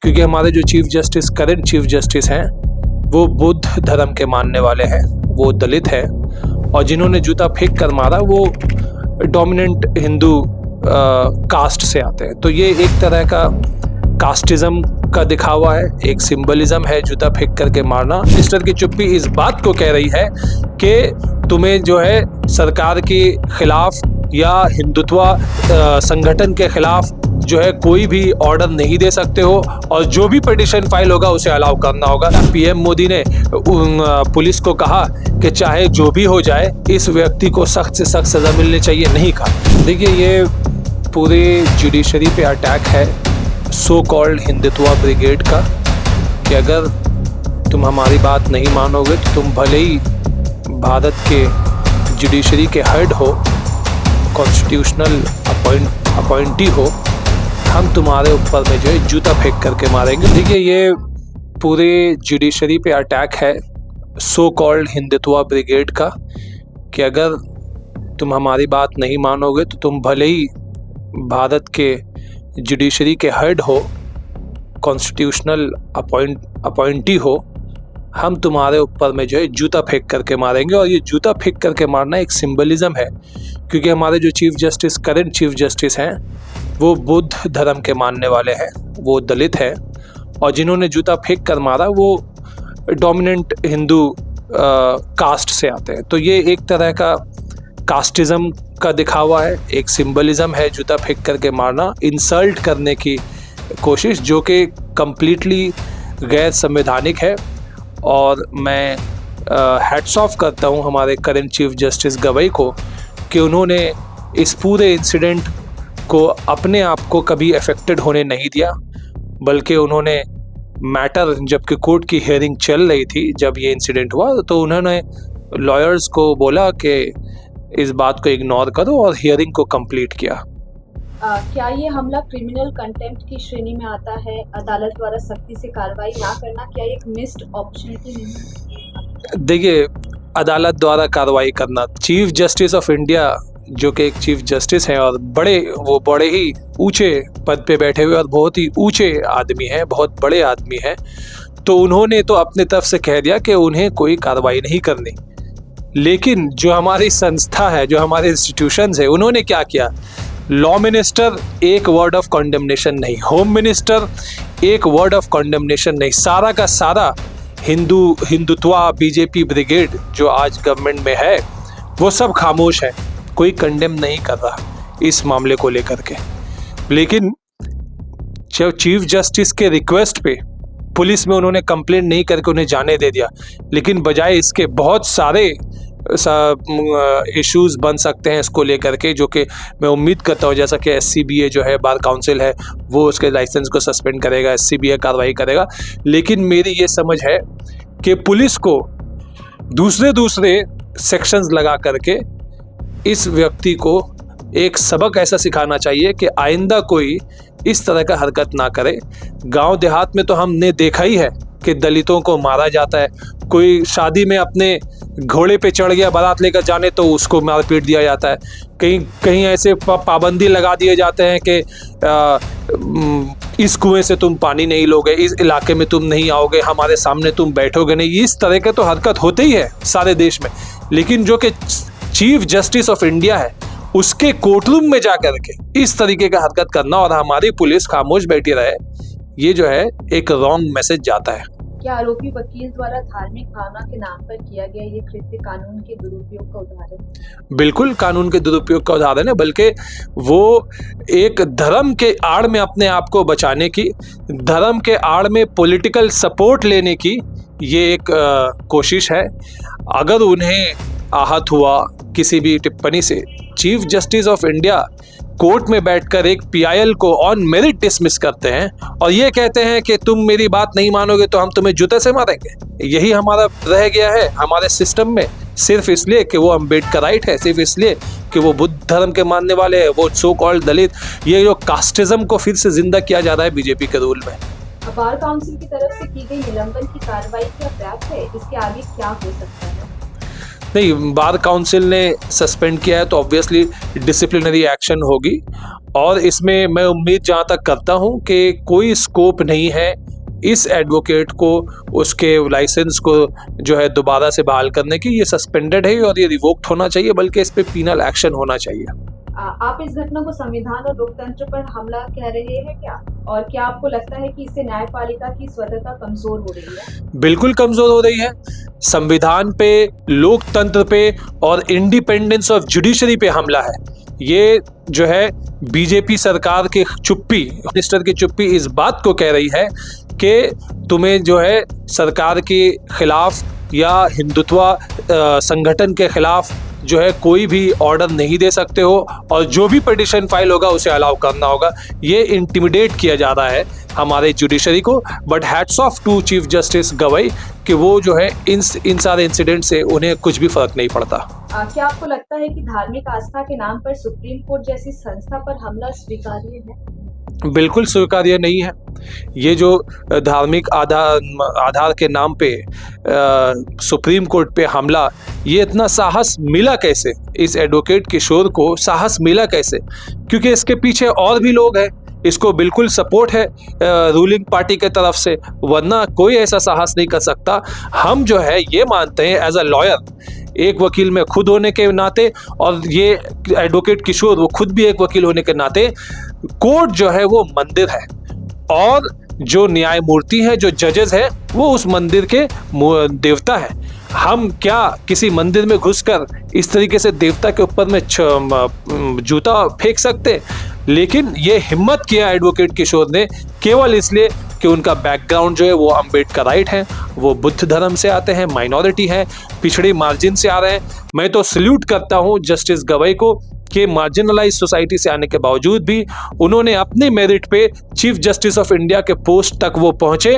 क्योंकि हमारे जो chief justice, current chief justice हैं, वो बुद्ध धर्म के मानने वाले हैं, वो दलित है, और जिन्होंने जूता फेंक कर मारा वो डोमिनेंट हिंदू कास्ट से आते हैं। तो ये एक तरह का कास्टिज्म का दिखावा है, एक सिंबलिज्म है जूता फेंक करके मारना। मिनिस्टर की चुप्पी इस बात को कह रही है कि तुम्हें जो है सरकार के खिलाफ या हिंदुत्व संगठन के खिलाफ जो है कोई भी ऑर्डर नहीं दे सकते हो, और जो भी पिटीशन फाइल होगा उसे अलाउ करना होगा। पीएम मोदी ने पुलिस को कहा कि चाहे जो भी हो जाए इस व्यक्ति को सख्त से सख्त सजा मिलनी चाहिए, नहीं कहा। देखिए, ये पूरे जुडिशरी पे अटैक है सो कॉल्ड हिंदुत्व ब्रिगेड का, कि अगर तुम हमारी बात नहीं मानोगे तो तुम भले ही भारत के जुडिशरी के हेड हो, कॉन्स्टिट्यूशनल अपॉइंटी हो, हम तुम्हारे ऊपर में जो है जूता फेंक करके मारेंगे। देखिए, ये पूरे जुडिशरी पे अटैक है सो कॉल्ड हिंदुत्व ब्रिगेड का, कि अगर तुम हमारी बात नहीं मानोगे तो तुम भले ही भारत के जुडिशरी के हेड हो, कॉन्स्टिट्यूशनल अपॉइंटी हो, हम तुम्हारे ऊपर में जो है जूता फेंक करके मारेंगे। और ये जूता फेंक करके मारना एक सिंबलिज्म है, क्योंकि हमारे जो chief justice, current chief justice हैं, वो बुद्ध धर्म के मानने वाले हैं, वो दलित है, और जिन्होंने जूता फेंक कर मारा वो डोमिनेंट हिंदू कास्ट से आते हैं। तो ये एक तरह का कास्टिज्म का दिखावा है, एक सिंबलिज्म है जूता फेंक करके मारना, इंसल्ट करने की कोशिश, जो कि कम्प्लीटली गैर संवैधानिक है। और मैं हैट्स ऑफ करता हूँ हमारे करंट चीफ जस्टिस गवई को कि उन्होंने इस पूरे इंसिडेंट को अपने आप को कभी अफेक्टेड होने नहीं दिया, बल्कि उन्होंने मैटर, जबकि कोर्ट की हियरिंग चल रही थी जब ये इंसिडेंट हुआ, तो उन्होंने लॉयर्स को बोला कि इस बात को इग्नोर करो और हियरिंग को कंप्लीट किया। क्या ये हमला क्रिमिनल कंटेम्प्ट की श्रेणी में आता है? अदालत द्वारा सख्ती से कार्रवाई ना करना क्या एक मिस्ड अपॉर्चुनिटी नहीं है? देखिए, अदालत द्वारा कार्रवाई करना, चीफ जस्टिस ऑफ इंडिया जो कि एक चीफ जस्टिस हैं और बड़े ही ऊंचे पद पे बैठे हुए और बहुत ही ऊंचे आदमी हैं, बहुत बड़े आदमी हैं, तो उन्होंने तो अपने तरफ से कह दिया कि उन्हें कोई कार्रवाई नहीं करनी। लेकिन जो हमारी संस्था है, जो हमारे इंस्टीट्यूशंस है, उन्होंने क्या किया? लॉ मिनिस्टर एक वर्ड ऑफ कॉन्डेमनेशन नहीं, होम मिनिस्टर एक वर्ड ऑफ कॉन्डेमनेशन नहीं, सारा का सारा हिंदुत्व बीजेपी ब्रिगेड जो आज गवर्नमेंट में है वो सब खामोश है, कोई कंडेम नहीं कर रहा इस मामले को लेकर के। लेकिन जब चीफ जस्टिस के रिक्वेस्ट पे पुलिस में उन्होंने कंप्लेंट नहीं करके उन्हें जाने दे दिया, लेकिन बजाय इसके बहुत सारे इश्यूज बन सकते हैं इसको लेकर के, जो कि मैं उम्मीद करता हूँ, जैसा कि SCBA जो है, बार काउंसिल है, वो उसके लाइसेंस को सस्पेंड करेगा, SCBA कार्रवाई करेगा। लेकिन मेरी ये समझ है कि पुलिस को दूसरे सेक्शंस लगा करके इस व्यक्ति को एक सबक ऐसा सिखाना चाहिए कि आइंदा कोई इस तरह का हरकत ना करे। गांव देहात में तो हमने देखा ही है कि दलितों को मारा जाता है, कोई शादी में अपने घोड़े पे चढ़ गया बारात लेकर जाने तो उसको मार पीट दिया जाता है, कहीं ऐसे पाबंदी लगा दिए जाते हैं कि इस कुएं से तुम पानी नहीं लोगे, इस इलाके में तुम नहीं आओगे, हमारे सामने तुम बैठोगे नहीं। इस तरह के तो हरकत होते ही है सारे देश में। लेकिन जो कि चीफ जस्टिस ऑफ इंडिया है, उसके कोर्टरूम में जाकर के इस तरीके का हरकत करना और हमारी पुलिस खामोश बैठी रहे, ये जो है एक रॉन्ग मैसेज जाता है। क्या आरोपी वकील द्वारा धार्मिक भावना के नाम पर किया गया ये कृत्य कानून के दुरुपयोग का उदाहरण? बिल्कुल कानून के दुरुपयोग का उदाहरण है, बल्कि वो एक धर्म के आड़ में अपने आप को बचाने की, धर्म के आड़ में पॉलिटिकल सपोर्ट लेने की ये एक कोशिश है। अगर उन्हें आहत हुआ किसी भी टिप्पणी से, chief justice of India court में बैठकर एक PIL को ऑन मेरिट डिसमिस करते हैं और ये कहते हैं कि तुम मेरी बात नहीं मानोगे तो हम तुम्हें जूते से मारेंगे। यही हमारा रह गया है हमारे सिस्टम में, सिर्फ इसलिए कि वो अम्बेडकराइट है, सिर्फ इसलिए कि वो बुद्ध धर्म के मानने वाले हैं, वो सो कॉल्ड दलित। ये जो कास्टिज्म को फिर से जिंदा किया जा रहा है बीजेपी के रूल में। बार काउंसिल की तरफ से की गई निलंबन की कार्रवाई क्या पर्याप्त है? इसके आगे क्या हो सकता है? नहीं, बार काउंसिल ने सस्पेंड किया है तो ऑब्वियसली डिसिप्लिनरी एक्शन होगी, और इसमें मैं उम्मीद जहाँ तक करता हूँ कि कोई स्कोप नहीं है इस एडवोकेट को उसके लाइसेंस को जो है दोबारा से बहाल करने की। ये सस्पेंडेड है और ये रिवोक्ड होना चाहिए, बल्कि इस पे पीनल एक्शन होना चाहिए। आप इस घटना को संविधान और लोकतंत्र पर हमला कह रहे हैं क्या? और क्या आपको लगता है कि इससे न्यायपालिका की स्वतंत्रता कमजोर हो रही है? बिल्कुल कमजोर हो रही है। संविधान पे, लोकतंत्र पे और इंडिपेंडेंस ऑफ जुडिशरी पे हमला है। ये जो है बीजेपी सरकार की चुप्पी, मिनिस्टर की चुप्पी इस बात को कह रही है कि तुम्हें जो है सरकार के खिलाफ या हिंदुत्व संगठन के खिलाफ जो है कोई भी ऑर्डर नहीं दे सकते हो, और जो भी पिटीशन फाइल होगा उसे अलाउ करना होगा। ये इंटिमिडेट किया जा रहा है हमारे जुडिशरी को। But hats off to chief justice Gavai कि वो जो है इन सारे इंसिडेंट से उन्हें कुछ भी फर्क नहीं पड़ता। क्या आपको लगता है कि धार्मिक आस्था के नाम पर सुप्रीम कोर्ट जैसी संस्था पर हमला स्वीकार्य है? बिल्कुल स्वीकार्य नहीं है। ये जो धार्मिक आधार के नाम पे सुप्रीम कोर्ट पे हमला, ये इतना साहस मिला कैसे? इस एडवोकेट किशोर को साहस मिला कैसे? क्योंकि इसके पीछे और भी लोग हैं, इसको बिल्कुल सपोर्ट है रूलिंग पार्टी के तरफ से, वरना कोई ऐसा साहस नहीं कर सकता। हम जो है ये मानते हैं एज अ लॉयर, एक वकील में खुद होने के नाते, और ये एडवोकेट किशोर वो खुद भी एक वकील होने के नाते, कोर्ट जो है वो मंदिर है, और जो न्यायमूर्ति हैं, जो जजेस हैं, वो उस मंदिर के देवता हैं। हम क्या किसी मंदिर में घुसकर इस तरीके से देवता के ऊपर में जूता फेंक सकते? लेकिन ये हिम्मत किया एडवोकेट किशोर ने केवल इसलिए कि उनका बैकग्राउंड जो है वो अम्बेडकराइट है, वो बुद्ध धर्म से आते हैं, माइनॉरिटी है, पिछड़ी मार्जिन से आ रहे हैं। मैं तो सल्यूट करता हूँ जस्टिस गवई को कि मार्जिनलाइज सोसाइटी से आने के बावजूद भी उन्होंने अपने मेरिट पे चीफ जस्टिस ऑफ इंडिया के पोस्ट तक वो पहुंचे,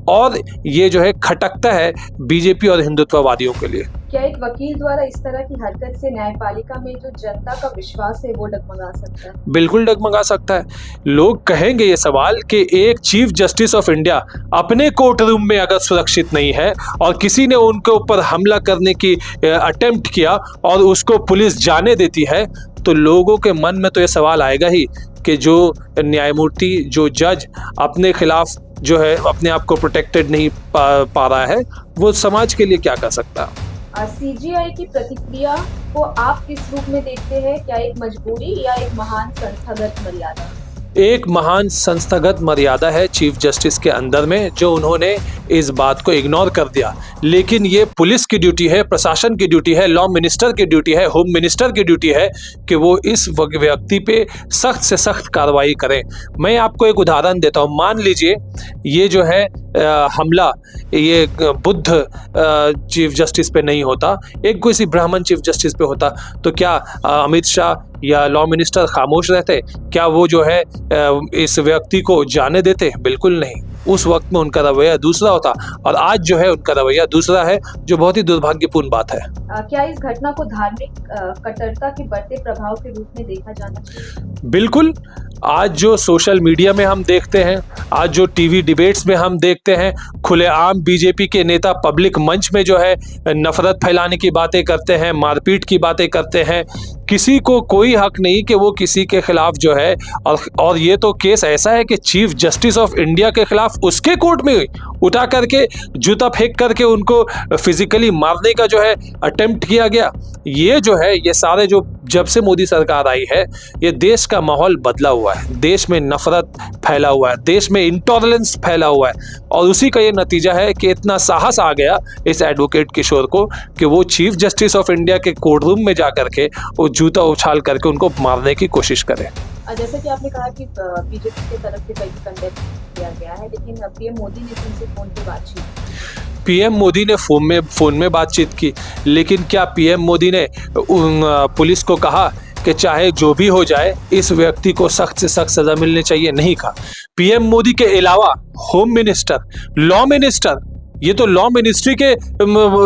और ये जो है खटकता है बीजेपी और हिंदुत्ववादियों के लिए। क्या एक वकील द्वारा इस तरह की हरकत से न्यायपालिका में जो जनता का विश्वास है वो डगमगा सकता है? बिल्कुल डगमगा सकता है। लोग कहेंगे ये सवाल कि एक चीफ जस्टिस ऑफ इंडिया अपने कोर्ट रूम में अगर सुरक्षित नहीं है और किसी ने उनके ऊपर हमला करने की अटेम्प्ट किया और उसको पुलिस जाने देती है, तो लोगों के मन में तो ये सवाल आएगा ही कि जो न्यायमूर्ति, जो जज अपने खिलाफ जो है अपने आप को प्रोटेक्टेड नहीं पा रहा है, वो समाज के लिए क्या कर सकता है। सीजीआई की प्रतिक्रिया को आप किस रूप में देखते हैं? क्या एक मजबूरी या एक महान संस्थागत मर्यादा? एक महान संस्थागत मर्यादा है चीफ जस्टिस के अंदर में, जो उन्होंने इस बात को इग्नोर कर दिया। लेकिन ये पुलिस की ड्यूटी है, प्रशासन की ड्यूटी है, लॉ मिनिस्टर की ड्यूटी है, होम मिनिस्टर की ड्यूटी है कि वो इस व्यक्ति पे सख्त से सख्त कार्रवाई करें। मैं आपको एक उदाहरण देता हूँ। मान लीजिए ये जो है हमला ये बुद्ध चीफ जस्टिस पे नहीं होता, एक किसी ब्राह्मण चीफ जस्टिस पे होता, तो क्या अमित शाह या लॉ मिनिस्टर खामोश रहते? क्या वो जो है इस व्यक्ति को जाने देते? बिल्कुल नहीं। उस वक्त में उनका रवैया दूसरा होता, और आज जो है उनका रवैया दूसरा है, जो बहुत ही दुर्भाग्यपूर्ण बात है। क्या इस घटना को धार्मिक कट्टरता के बढ़ते प्रभाव के रूप में देखा जाना चाहिए? बिल्कुल। आज जो सोशल मीडिया में हम देखते हैं, आज जो टीवी डिबेट्स में हम देखते हैं, खुलेआम बीजेपी के नेता पब्लिक मंच में जो है नफरत फैलाने की बातें करते हैं, मारपीट की बातें करते हैं। किसी को कोई हक नहीं कि वो किसी के खिलाफ जो है, और ये तो केस ऐसा है कि चीफ जस्टिस ऑफ इंडिया के खिलाफ उसके कोर्ट में उठा करके जूता फेंक करके उनको फिजिकली मारने का जो है अटेम्प्ट किया गया। ये जो है ये सारे जो जब से मोदी सरकार आई है, ये देश का माहौल बदला हुआ है, देश में नफरत फैला हुआ है, देश में इंटॉलरेंस फैला हुआ है, और उसी का ये नतीजा है कि इतना साहस आ गया इस एडवोकेट किशोर को कि वो चीफ जस्टिस ऑफ इंडिया के कोर्ट रूम में जा करके वो जूता उछाल करके उनको मारने की कोशिश करे। जैसे कि आपने कहा कि बीजेपी की तरफ से कई कंडेम किया गया है, लेकिन पीएम मोदी ने उनसे फोन पे बातचीत की। पीएम मोदी ने फोन में बातचीत की, लेकिन क्या पीएम मोदी ने पुलिस को कहा कि चाहे जो भी हो जाए इस व्यक्ति को सख्त से सख्त सजा मिलनी चाहिए? नहीं कहा। पीएम मोदी के अलावा होम मिनिस्टर, लॉ मिनिस्टर, ये तो लॉ मिनिस्ट्री के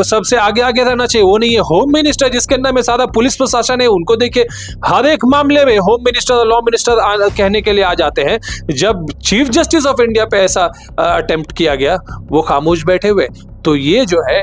सबसे आगे रहना चाहिए, वो नहीं है। होम मिनिस्टर जिसके अंदर में सारा पुलिस प्रशासन है, उनको देखिए हर एक मामले में होम मिनिस्टर और लॉ मिनिस्टर कहने के लिए आ जाते हैं। जब चीफ जस्टिस ऑफ इंडिया पे ऐसा अटेम्प्ट किया गया, वो खामोश बैठे हुए। तो ये जो है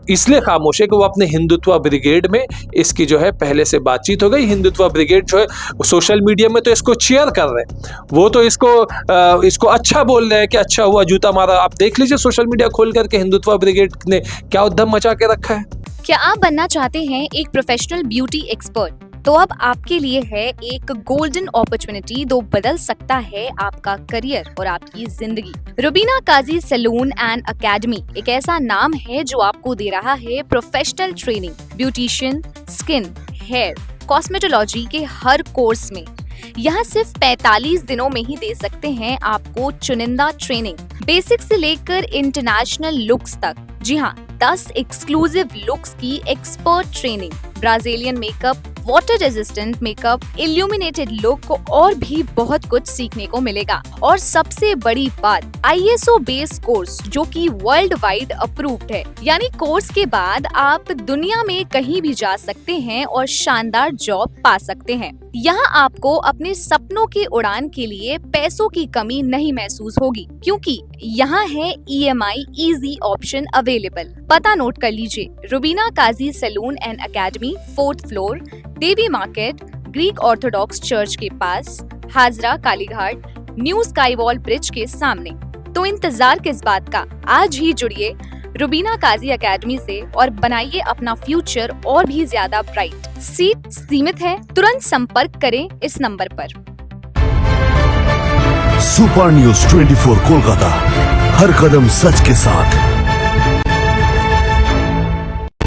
इसलिए खामोश है कि वो अपने हिंदुत्व ब्रिगेड में इसकी जो है पहले से बातचीत हो गई। हिंदुत्व ब्रिगेड जो है सोशल मीडिया में तो इसको चीयर कर रहे हैं, वो तो इसको अच्छा बोल रहे हैं कि अच्छा हुआ जूता मारा। आप देख लीजिए सोशल मीडिया खोल करके हिंदुत्व ब्रिगेड ने क्या उद्यम मचा के रखा है। क्या आप बनना चाहते हैं एक प्रोफेशनल ब्यूटी एक्सपर्ट? तो अब आपके लिए है एक गोल्डन अपॉर्चुनिटी जो बदल सकता है आपका करियर और आपकी जिंदगी। Rubina Kazi salon and academy एक ऐसा नाम है जो आपको दे रहा है professional training, beautician, skin, hair, cosmetology के हर कोर्स में। यहाँ सिर्फ 45 दिनों में ही दे सकते हैं आपको चुनिंदा ट्रेनिंग, बेसिक से लेकर इंटरनेशनल लुक्स तक। जी हाँ, 10 एक्सक्लूसिव लुक्स की expert training, Brazilian makeup, water resistant makeup, illuminated look और भी बहुत कुछ सीखने को मिलेगा। और सबसे बड़ी बात, ISO बेस्ड कोर्स जो कि वर्ल्ड वाइड अप्रूव्ड है। यानी कोर्स के बाद आप दुनिया में कहीं भी जा सकते हैं और शानदार जॉब पा सकते हैं। यहाँ आपको अपने सपनों की उड़ान के लिए पैसों की कमी नहीं महसूस होगी, क्योंकि यहाँ है EMI इजी ऑप्शन अवेलेबल। पता नोट कर लीजिए, Rubina Kazi salon and academy, 4th floor, Devi market, Greek Orthodox church के पास, Hazra Kalighat, new sky wall bridge के सामने। तो इंतजार किस बात का, आज ही जुड़िए रुबीना काजी एकेडमी से और बनाइए अपना फ्यूचर और भी ज्यादा ब्राइट। सीट सीमित है, तुरंत संपर्क करें इस नंबर पर। सुपर न्यूज 24 कोलकाता, हर कदम सच के साथ।